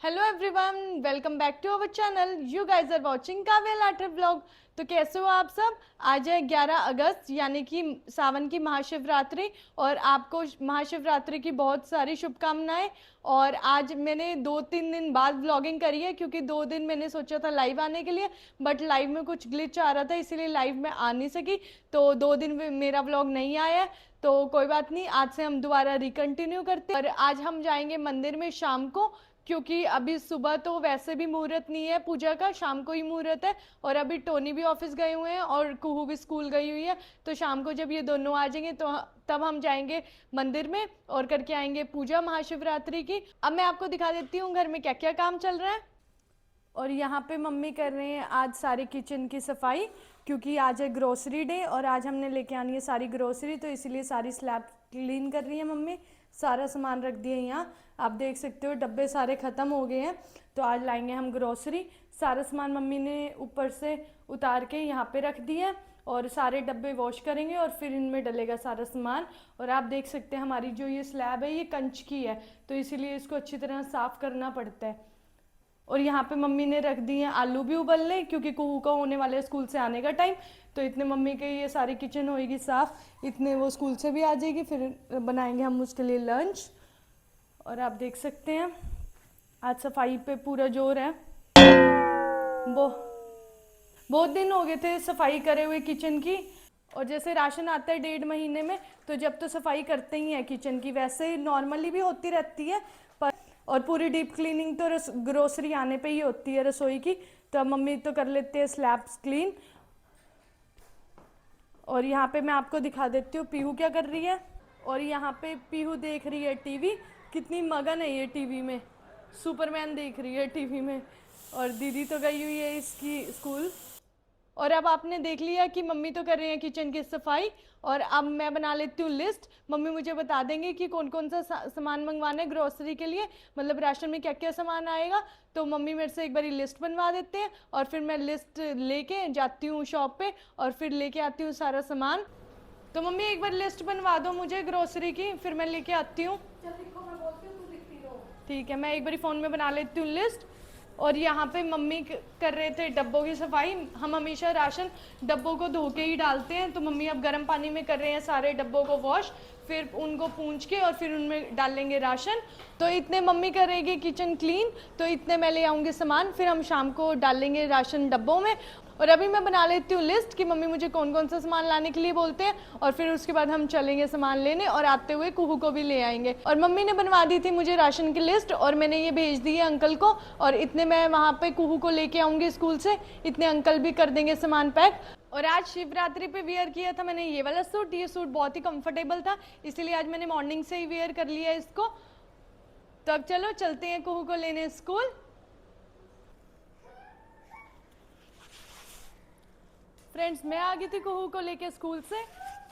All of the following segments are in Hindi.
Hello everyone, welcome back to our channel. You guys are watching Kavya Lathar blog. तो कैसे हो आप सब। आज है 11 अगस्त यानी कि सावन की महाशिवरात्रि और आपको महाशिवरात्रि की बहुत सारी शुभकामनाएं। और आज मैंने 2-3 दिन बाद व्लॉगिंग करी है क्योंकि 2 दिन मैंने सोचा था लाइव आने के लिए, बट लाइव में कुछ ग्लिच आ रहा था इसीलिए लाइव में आ नहीं सकी। तो 2 दिन मेरा व्लॉग नहीं आया, तो कोई बात नहीं, आज से हम दोबारा रिकंटिन्यू करते हैं। और आज हम जाएंगे मंदिर में शाम को, क्योंकि अभी सुबह तो वैसे भी मुहूर्त नहीं है पूजा का, शाम को ही मुहूर्त है। और अभी टोनी भी ऑफिस गए हुए हैं और कुहू भी स्कूल गई हुई है, तो शाम को जब ये दोनों आ जाएंगे तो तब हम जाएंगे मंदिर में और करके आएंगे पूजा महाशिवरात्रि की। अब मैं आपको दिखा देती हूँ घर में क्या क्या काम चल रहा है। और यहाँ पे मम्मी कर रहे हैं आज सारे किचन की सफाई, क्योंकि आज है ग्रोसरी डे और आज हमने लेके आनी है सारी ग्रोसरी, तो इसीलिए सारी स्लैब क्लीन कर रही है मम्मी। सारा सामान रख दिया यहाँ, आप देख सकते हो डब्बे सारे ख़त्म हो गए हैं, तो आज लाएंगे हम ग्रोसरी। सारा सामान मम्मी ने ऊपर से उतार के यहाँ पे रख दिया और सारे डब्बे वॉश करेंगे और फिर इनमें डलेगा सारा सामान। और आप देख सकते हैं हमारी जो ये स्लैब है ये कंच की है, तो इसीलिए इसको अच्छी तरह साफ़ करना पड़ता है। और यहाँ पे मम्मी ने रख दिए हैं आलू भी उबलने, क्योंकि कुहू का होने वाला है स्कूल से आने का टाइम, तो इतने मम्मी के ये सारी किचन होएगी साफ़, इतने वो स्कूल से भी आ जाएगी, फिर बनाएंगे हम उसके लिए लंच। और आप देख सकते हैं आज सफाई पे पूरा जोर है। वो बहुत दिन हो गए थे सफाई करे हुए किचन की, और जैसे राशन आता है 1.5 महीने में, तो जब तो सफाई करते ही हैं किचन की, वैसे नॉर्मली भी होती रहती है पर, और पूरी डीप क्लीनिंग तो ग्रोसरी आने पे ही होती है रसोई की, तो अब मम्मी तो कर लेते हैं स्लैब्स क्लीन। और यहाँ पे मैं आपको दिखा देती हूँ पीहू क्या कर रही है। और यहाँ पे पीहू देख रही है टीवी, कितनी मगन है ये टीवी में, सुपरमैन देख रही है टीवी में। और दीदी तो गई हुई है इसकी स्कूल। और अब आपने देख लिया कि मम्मी तो कर रही हैं किचन की सफाई, और अब मैं बना लेती हूँ लिस्ट। मम्मी मुझे बता देंगे कि कौन कौन सा सामान मंगवाना है ग्रोसरी के लिए, मतलब राशन में क्या क्या सामान आएगा। तो मम्मी मेरे से एक बारी लिस्ट बनवा देते हैं और फिर मैं लिस्ट लेके जाती हूँ शॉप पे और फिर लेके आती हूँ सारा सामान। तो मम्मी एक बार लिस्ट बनवा दो मुझे ग्रोसरी की, फिर मैं लेके आती हूँ। ठीक है, मैं एक बारी फ़ोन में बना लेती हूँ लिस्ट। और यहाँ पे मम्मी कर रहे थे डब्बों की सफाई। हम हमेशा राशन डब्बों को धो के ही डालते हैं, तो मम्मी अब गर्म पानी में कर रहे हैं सारे डब्बों को वॉश, फिर उनको पूंछ के और फिर उनमें डाल लेंगे राशन। तो इतने मम्मी करेगी किचन क्लीन, तो इतने मैं ले आऊँगी सामान, फिर हम शाम को डाल लेंगे राशन डब्बों में। और अभी मैं बना लेती हूँ लिस्ट कि मम्मी मुझे कौन कौन सा सामान लाने के लिए बोलते हैं, और फिर उसके बाद हम चलेंगे सामान लेने और आते हुए कुहू को भी ले आएंगे। और मम्मी ने बनवा दी थी मुझे राशन की लिस्ट और मैंने ये भेज दी है अंकल को, और इतने मैं वहाँ पे कुहू को लेके आऊँगी स्कूल से, इतने अंकल भी कर देंगे सामान पैक। और आज शिवरात्रि पे वेयर किया था मैंने ये वाला सूट, ये सूट बहुत ही कंफर्टेबल था, इसीलिए आज मैंने मॉर्निंग से ही वेयर कर लिया इसको। तो अब चलो चलते हैं कुहू को लेने स्कूल। फ्रेंड्स, मैं आ गई थी कुहू को लेके स्कूल से,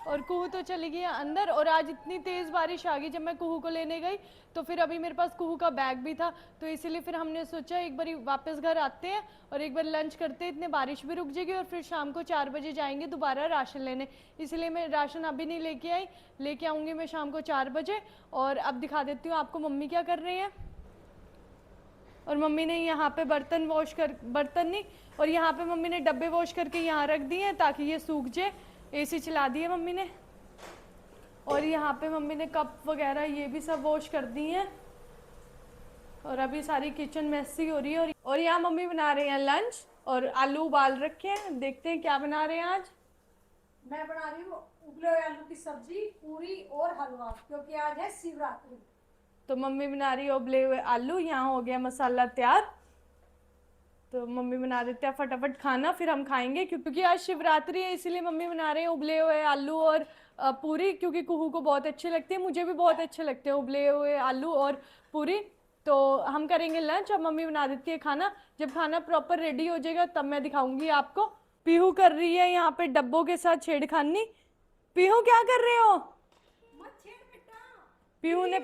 और कुहू तो चली गई अंदर। और आज इतनी तेज़ बारिश आ गई जब मैं कुहू को लेने गई, तो फिर अभी मेरे पास कुहू का बैग भी था, तो इसीलिए फिर हमने सोचा एक बार वापस घर आते हैं और एक बार लंच करते हैं, इतने बारिश भी रुक जाएगी, और फिर शाम को 4 बजे जाएंगे दोबारा राशन लेने। इसलिए मैं राशन अभी नहीं लेके आई, लेके आऊँगी मैं शाम को 4 बजे। और अब दिखा देती हूँ आपको मम्मी क्या कर रही हैं। और मम्मी ने यहाँ पे बर्तन नहीं, और यहाँ पे मम्मी ने डब्बे वॉश करके यहाँ रख दिए हैं ताकि ये सूख जाए। एसी चला दिए मम्मी ने। और यहाँ पे मम्मी ने कप वगैरह ये भी सब वॉश कर दिए हैं। और अभी सारी किचन मेसी हो रही है। और यहाँ मम्मी बना रहे हैं लंच, और आलू उबाल रखे हैं, देखते हैं क्या बना रहे हैं आज। मैं बना रही हूँ उबले हुए आलू की सब्जी, पूरी और हलवा, क्योंकि आज है शिवरात्रि। तो मम्मी बना रही है उबले हुए आलू, यहाँ हो गया मसाला तैयार, तो मम्मी बना देते हैं फटाफट खाना, फिर हम खाएंगे, क्योंकि आज शिवरात्रि है इसीलिए मम्मी बना रहे हैं उबले हुए आलू और पूरी, क्योंकि कुहू को बहुत अच्छे लगते हैं, मुझे भी बहुत अच्छे लगते हैं उबले हुए आलू और पूरी। तो हम करेंगे लंच, अब मम्मी बना देती है खाना, जब खाना प्रॉपर रेडी हो जाएगा तब मैं दिखाऊंगी आपको। पीहू कर रही है यहाँ पे डब्बों के साथ छेड़खानी। पीहू क्या कर रहे हो। मत छेड़ बेटा।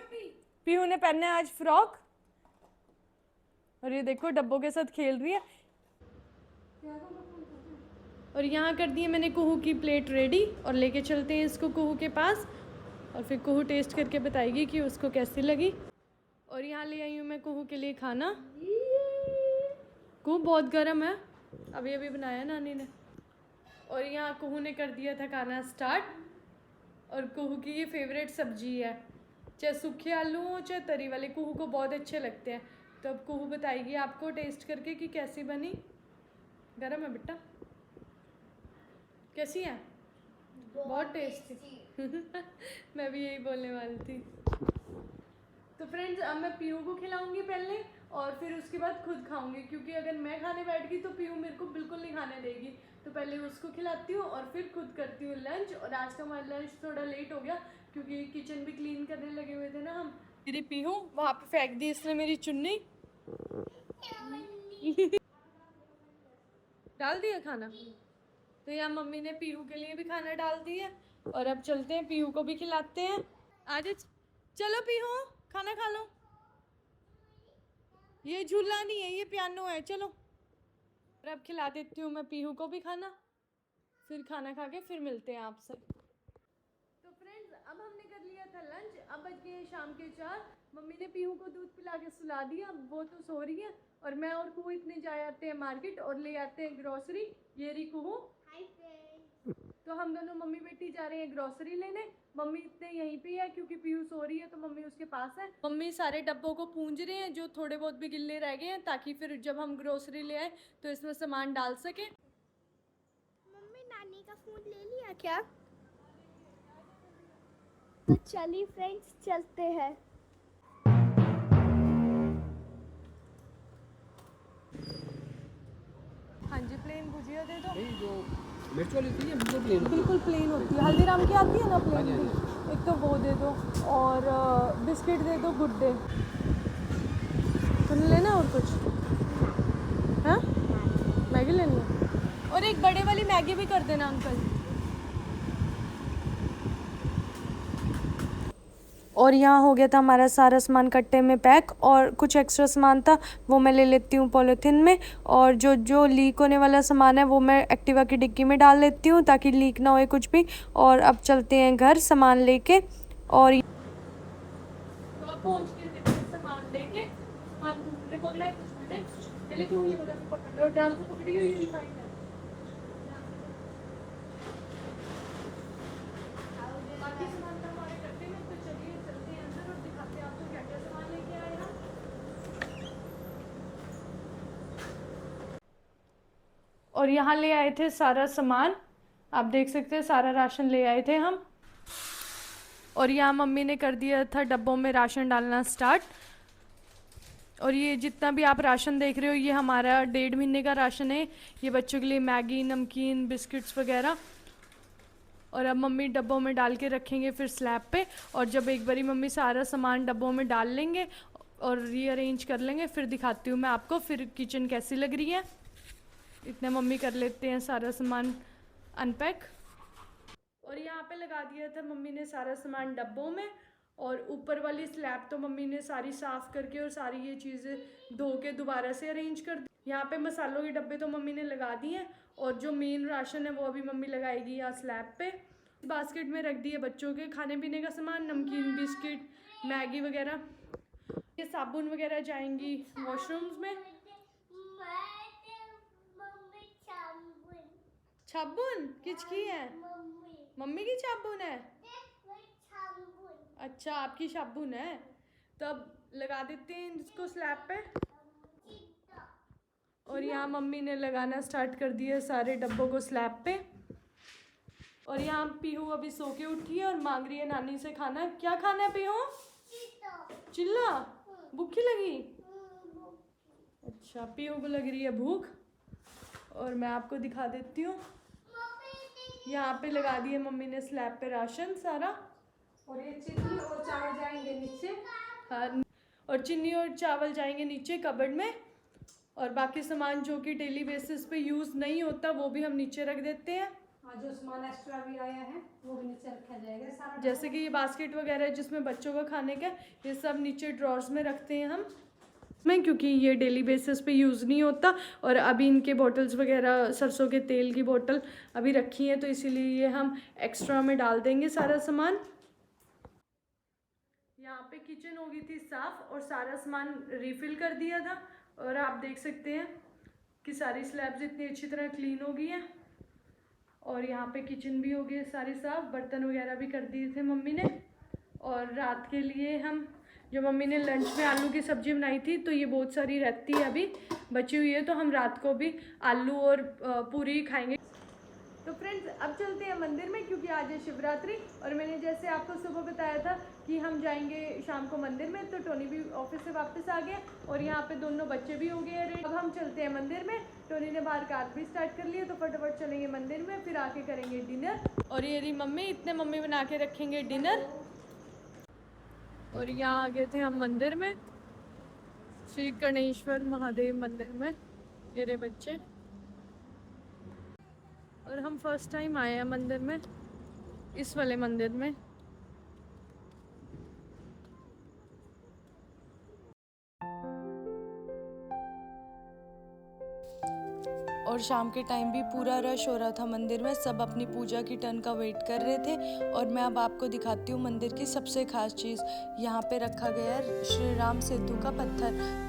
पीहू ने पहने आज फ्रॉक, और ये देखो डब्बों के साथ खेल रही है। और यहाँ कर दी है मैंने कुहू की प्लेट रेडी, और लेके चलते हैं इसको कुहू के पास, और फिर कुहू टेस्ट करके बताएगी कि उसको कैसी लगी। और यहाँ ले आई हूँ मैं कुहू के लिए खाना। कुहू बहुत गर्म है, अभी अभी बनाया नानी ने। और यहाँ कुहू ने कर दिया था खाना स्टार्ट। और कुहू की ये फेवरेट सब्जी है, चाहे सूखे आलू हो चाहे तरी वाले, कुहू को बहुत अच्छे लगते हैं। तो अब कुहू बताएगी आपको टेस्ट करके कि कैसी बनी। गरम है बेटा, कैसी है? बहुत टेस्टी। मैं भी यही बोलने वाली थी। तो फ्रेंड्स अब मैं पीहू को खिलाऊंगी पहले और फिर उसके बाद खुद खाऊंगी, क्योंकि अगर मैं खाने बैठ गई तो पीहू मेरे को बिल्कुल नहीं खाने देगी। तो पहले उसको खिलाती हूँ और फिर खुद करती हूँ लंच। और आज का हमारा लंच थोड़ा लेट हो गया क्योंकि किचन भी क्लीन करने लगे हुए थे ना हम। मेरी पीहू वहाँ पे फेंक दी इसने मेरी चुन्नी। डाल दिया खाना, तो यहाँ मम्मी ने पीहू के लिए भी खाना डाल दिया। और अब चलते हैं पीहू को भी खिलाते हैं। आज चलो पीहू खाना खा लो। ये झूला नहीं है, ये पियानो है, चलो। और अब खिला देती हूँ मैं पीहू को भी खाना, फिर खाना खा के फिर मिलते हैं आपसे। तो फ्रेंड्स अब हमने कर लिया था लंच, अब बज गए शाम के 4। मम्मी ने पीहू को दूध पिला के सुला दिया, वो तो सो रही है। और मैं और कुहू इतने जा आते हैं मार्केट और ले आते हैं ग्रोसरी। ये रही कुहू। तो हम दोनों मम्मी बेटी जा रहे हैं ग्रोसरी लेने। मम्मी इतने यहीं पे है क्योंकि पीहू सो रही है तो मम्मी उसके पास है। मम्मी सारे डब्बों को पूंज रहे हैं जो थोड़े बहुत भी गिल्ले रह गए हैं, ताकि फिर जब हम ग्रोसरी ले आए तो इसमें सामान डाल सके। मम्मी नानी का फोन ले लिया क्या? तो चलिए फ्रेंड्स चलते हैं। हाँ जी, प्लेन भुजिया दे दो। जो मिर्च वाली होती है बिल्कुल प्लेन होती है। बिल्कुल प्लेन होती है, हल्दीराम की आती है ना प्लेन हाँ की। एक तो वो दे दो और बिस्किट दे दो गुड डे। तुम्हें लेना और कुछ? हाँ, मैगी लेनी है। और एक बड़े वाली मैगी भी कर देना अंकल। और यहाँ हो गया था हमारा सारा सामान कट्टे में पैक, और कुछ एक्स्ट्रा सामान था वो मैं ले लेती हूँ पॉलीथीन में। और जो जो लीक होने वाला सामान है वो मैं एक्टिवा की डिक्की में डाल लेती हूँ ताकि लीक ना होए कुछ भी। और अब चलते हैं घर सामान लेके। और सामान लेके और यहाँ ले आए थे सारा सामान, आप देख सकते हैं सारा राशन ले आए थे हम। और यहाँ मम्मी ने कर दिया था डब्बों में राशन डालना स्टार्ट। और ये जितना भी आप राशन देख रहे हो ये हमारा 1.5 महीने का राशन है। ये बच्चों के लिए मैगी, नमकीन, बिस्किट्स वगैरह। और अब मम्मी डब्बों में डाल के रखेंगे फिर स्लैब पे। और जब एक बारी मम्मी सारा सामान डब्बों में डाल लेंगे और रीअरेंज कर लेंगे फिर दिखाती हूँ मैं आपको फिर किचन कैसी लग रही है। इतने मम्मी कर लेते हैं सारा सामान अनपैक। और यहाँ पे लगा दिया था मम्मी ने सारा सामान डब्बों में। और ऊपर वाली स्लैब तो मम्मी ने सारी साफ़ करके और सारी ये चीज़ें धो के दोबारा से अरेंज कर दी। यहाँ पे मसालों के डब्बे तो मम्मी ने लगा दिए हैं और जो मेन राशन है वो अभी मम्मी लगाएगी यहाँ स्लैब पे। बास्केट में रख दिए बच्चों के खाने पीने का सामान, नमकीन, बिस्किट, मैगी वगैरह। ये साबुन वगैरह जाएंगी वॉशरूम्स में। साबुन किसकी है? मम्मी की साबुन है। अच्छा आपकी साबुन है, तो अब लगा देते हैं इसको स्लैब पे। और यहाँ मम्मी ने लगाना स्टार्ट कर दिया सारे डब्बों को स्लैब पे। और यहाँ पीहू अभी सो के उठी है और मांग रही है नानी से खाना। क्या खाना है पीहू? चिल्ला, भूखी लगी? अच्छा, पीहू को लग रही है भूख। और मैं आपको दिखा देती हूँ, यहाँ पे लगा दिए मम्मी ने स्लैब पे राशन सारा। और ये चीनी और चावल जाएंगे नीचे। हाँ, और चीनी और चावल जाएंगे नीचे कबर्ड में। और बाकी सामान जो कि डेली बेसिस पे यूज़ नहीं होता वो भी हम नीचे रख देते हैं। जो सामान एक्स्ट्रा भी आया है वो भी नीचे रखा जाएगा सारा। जैसे कि ये बास्केट वगैरह है जिसमें बच्चों का खाने का, ये सब नीचे ड्रॉर्स में रखते हैं हम में, क्योंकि ये डेली बेसिस पे यूज़ नहीं होता। और अभी इनके बॉटल्स वगैरह सरसों के तेल की बोतल अभी रखी हैं तो इसीलिए ये हम एक्स्ट्रा में डाल देंगे सारा सामान। यहाँ पे किचन किचन हो गई थी साफ़ और सारा सामान रिफ़िल कर दिया था। और आप देख सकते हैं कि सारी स्लैब्स इतनी अच्छी तरह क्लीन हो गई हैं। और यहाँ पे किचन भी हो गई है सारी साफ़, बर्तन वगैरह भी कर दिए थे मम्मी ने। और रात के लिए हम जो मम्मी ने लंच में आलू की सब्ज़ी बनाई थी, तो ये बहुत सारी रहती है अभी बची हुई है, तो हम रात को भी आलू और पूरी खाएंगे। तो फ्रेंड्स अब चलते हैं मंदिर में, क्योंकि आज है शिवरात्रि। और मैंने जैसे आपको सुबह बताया था कि हम जाएंगे शाम को मंदिर में, तो टोनी भी ऑफिस से वापस आ गया और यहाँ पे दोनों बच्चे भी हो गए रेडी। अब हम चलते हैं मंदिर में। टोनी ने बाहर कार भी स्टार्ट कर लिया, तो फटाफट चलेंगे मंदिर में, फिर आके करेंगे डिनर। और ये रही मम्मी, इतने मम्मी बना के रखेंगे डिनर। और यहाँ आ गए थे हम मंदिर में, श्री गणेश्वर महादेव मंदिर में, मेरे बच्चे। और हम फर्स्ट टाइम आए हैं मंदिर में, इस वाले मंदिर में। और शाम के टाइम भी पूरा रश हो रहा था मंदिर में, सब अपनी पूजा की टर्न का वेट कर रहे थे। और मैं अब आपको दिखाती हूँ मंदिर की सबसे खास चीज़। यहाँ पे रखा गया है श्री राम सेतु का पत्थर।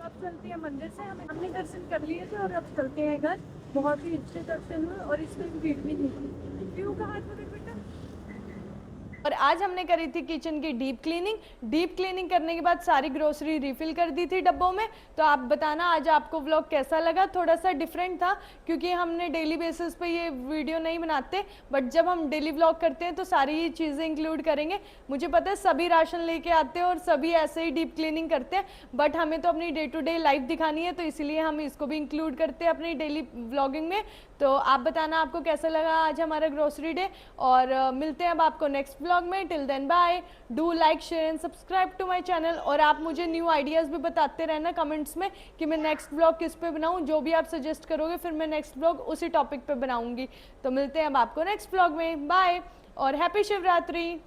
अब चलते हैं मंदिर से, हमने दर्शन कर लिए थे और अब चलते हैं घर। बहुत ही अच्छे दर्शन हुए और इसमें भीड़ भी नहीं थी। क्यों कहा था बेटा? और आज हमने करी थी किचन की डीप क्लीनिंग। डीप क्लीनिंग करने के बाद सारी ग्रोसरी रिफिल कर दी थी डब्बों में। तो आप बताना आज आपको व्लॉग कैसा लगा। थोड़ा सा डिफरेंट था क्योंकि हमने डेली बेसिस पे ये वीडियो नहीं बनाते, बट जब हम डेली व्लॉग करते हैं तो सारी ये चीज़ें इंक्लूड करेंगे। मुझे पता है सभी राशन लेके आते हैं और सभी ऐसे ही डीप क्लीनिंग करते हैं, बट हमें तो अपनी डे टू डे लाइफ दिखानी है, तो इसीलिए हम इसको भी इंक्लूड करते हैं अपनी डेली व्लॉगिंग में। तो आप बताना आपको कैसा लगा आज हमारा ग्रोसरी डे। और मिलते हैं अब आपको नेक्स्ट व्लॉग में। Till then bye, do like share and subscribe to my channel. और आप मुझे न्यू आइडियाज़ भी बताते रहना कमेंट्स में कि मैं नेक्स्ट व्लॉग किस पे बनाऊं। जो भी आप सजेस्ट करोगे फिर मैं नेक्स्ट व्लॉग उसी टॉपिक पे बनाऊंगी। तो मिलते हैं अब आपको नेक्स्ट व्लॉग में। बाय और हैप्पी शिवरात्रि।